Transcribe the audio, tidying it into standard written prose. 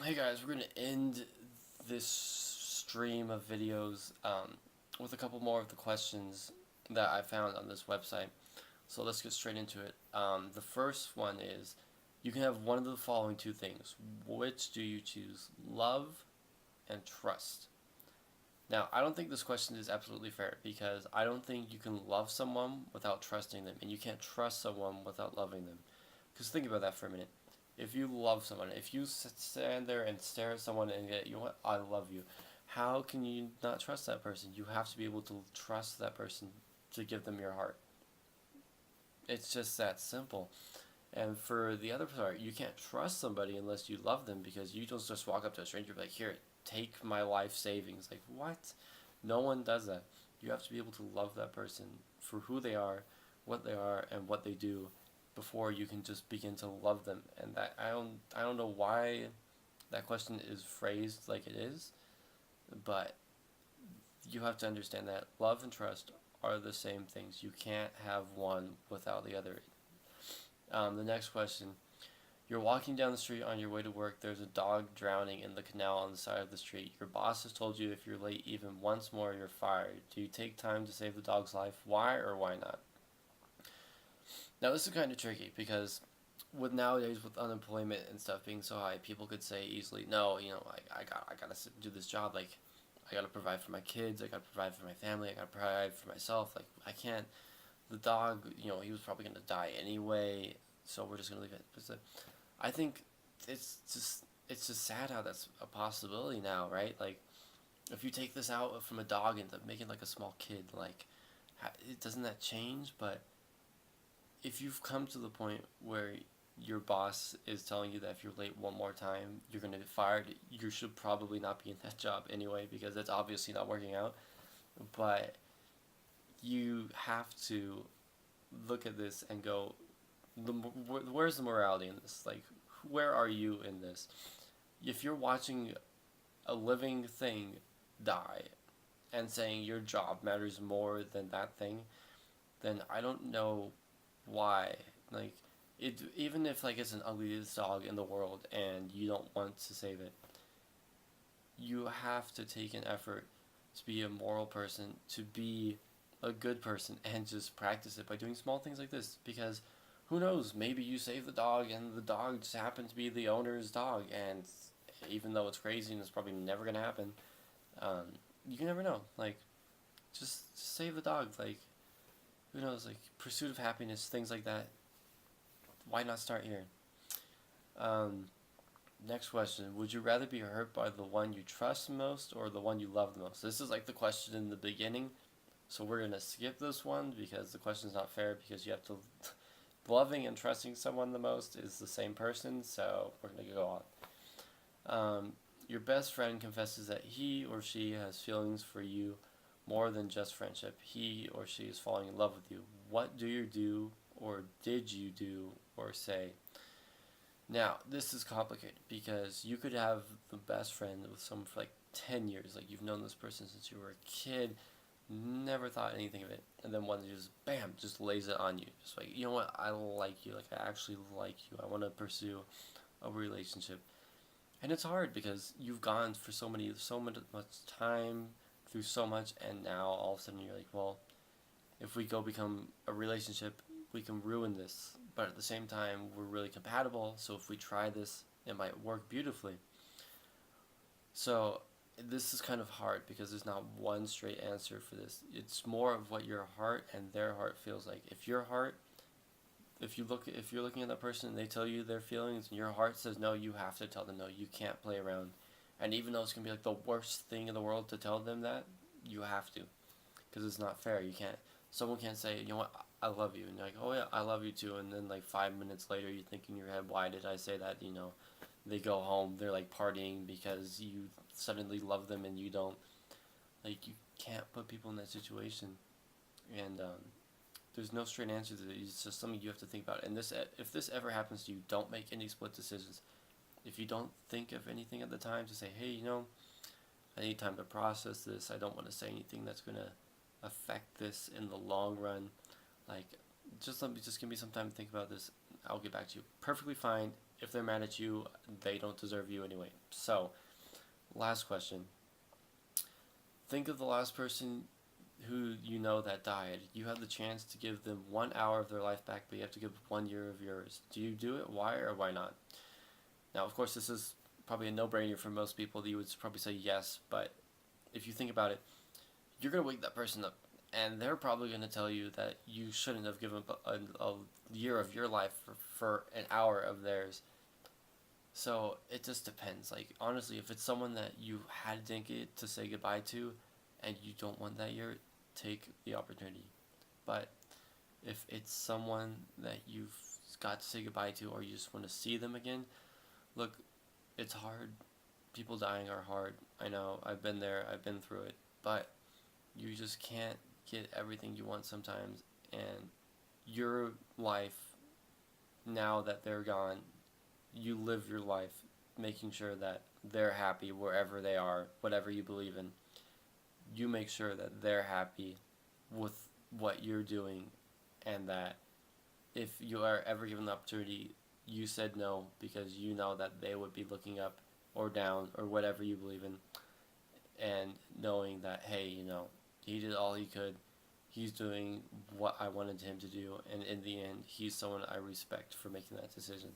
Hey guys, we're gonna end this stream of videos with a couple more of the questions that I found on this website. So let's get straight into it. The first one is, you can have one of the following two things. Which do you choose? Love and trust. Now, I don't think this question is absolutely fair because I don't think you can love someone without trusting them, and you can't trust someone without loving them. Because think about that for a minute. If you love someone, if you stand there and stare at someone and get, you know what, I love you, how can you not trust that person? You have to be able to trust that person to give them your heart. It's just that simple. And for the other part, you can't trust somebody unless you love them because you don't just walk up to a stranger and be like, here, take my life savings. Like, what? No one does that. You have to be able to love that person for who they are, what they are, and what they do before you can just begin to love them. And that I don't know why that question is phrased like it is, but you have to understand that love and trust are the same things. You can't have one without the other. The next question. You're walking down the street on your way to work. There's a dog drowning in the canal on the side of the street. Your boss has told you if you're late even once more, you're fired. Do you take time to save the dog's life? Why or why not? Now, this is kind of tricky because with nowadays with unemployment and stuff being so high, people could say easily, no, I gotta do this job. Like, I gotta provide for my kids. I gotta provide for my family. I gotta provide for myself. Like, I can't. The dog, he was probably gonna die anyway, so we're just gonna leave it. But I think it's just sad how that's a possibility now, right? Like, if you take this out from a dog and make it like a small kid, like, it doesn't that change? But if you've come to the point where your boss is telling you that if you're late one more time, you're gonna get fired, you should probably not be in that job anyway because it's obviously not working out. But you have to look at this and go, where's the morality in this? Like, where are you in this? If you're watching a living thing die and saying your job matters more than that thing, then I don't know why. Like, it, even if like it's an ugliest dog in the world and you don't want to save it, you have to take an effort to be a moral person, to be a good person, and just practice it by doing small things like this. Because who knows, maybe you save the dog and the dog just happened to be the owner's dog, and even though it's crazy and it's probably never gonna happen, um, you can never know. Like, just save the dog. Like, who knows? Like, pursuit of happiness, things like that. Why not start here? Um, Next question. Would you rather be hurt by the one you trust most or the one you love the most? This is like the question in the beginning. So we're going to skip this one because the question's not fair because you have to. Loving and trusting someone the most is the same person, so we're going to go on. Your best friend confesses that he or she has feelings for you more than just friendship. He or she is falling in love with you. What do you do, or did you do, or say? Now, this is complicated because you could have the best friend with someone for like 10 years. Like, you've known this person since you were a kid, never thought anything of it. And then one day just, bam, just lays it on you. Just like, you know what, I like you. Like, I actually like you. I want to pursue a relationship. And it's hard because you've gone for so much time through so much, and now all of a sudden you're like, well, if we go become a relationship, we can ruin this. But at the same time, we're really compatible, so if we try this, it might work beautifully. So this is kind of hard because there's not one straight answer for this. It's more of what your heart and their heart feels like. If you're looking at that person and they tell you their feelings and your heart says no, you have to tell them no. You can't play around. And even though it's gonna be like the worst thing in the world to tell them that, you have to, because it's not fair. You can't. Someone can't say, you know what, I love you, and you're like, oh yeah, I love you too, and then like 5 minutes later, you think in your head, why did I say that? They go home, they're like partying because you suddenly love them and you don't. Like, you can't put people in that situation, and there's no straight answer to it. It's just something you have to think about. And if this ever happens to you, don't make any split decisions. If you don't think of anything at the time, to say, hey, I need time to process this. I don't want to say anything that's gonna affect this in the long run. Like, just give me some time to think about this. I'll get back to you. Perfectly fine. if they're mad at you, they don't deserve you anyway. So, last question. Think of the last person who you know that died. You have the chance to give them 1 hour of their life back, but you have to give 1 year of yours. Do you do it? Why or why not? Now, of course, this is probably a no-brainer for most people. You would probably say yes, but if you think about it, you're going to wake that person up, and they're probably going to tell you that you shouldn't have given a year of your life for an hour of theirs. So it just depends. Like, honestly, if it's someone that you didn't get to say goodbye to, and you don't want that year, take the opportunity. But if it's someone that you've got to say goodbye to, or you just want to see them again, look, it's hard. People dying are hard. I know. I've been there. I've been through it. But you just can't get everything you want sometimes. And your life, now that they're gone, you live your life making sure that they're happy wherever they are, whatever you believe in. You make sure that they're happy with what you're doing, and that if you are ever given the opportunity, you said no because you know that they would be looking up or down or whatever you believe in, and knowing that, hey, he did all he could. He's doing what I wanted him to do, and in the end, he's someone I respect for making that decision.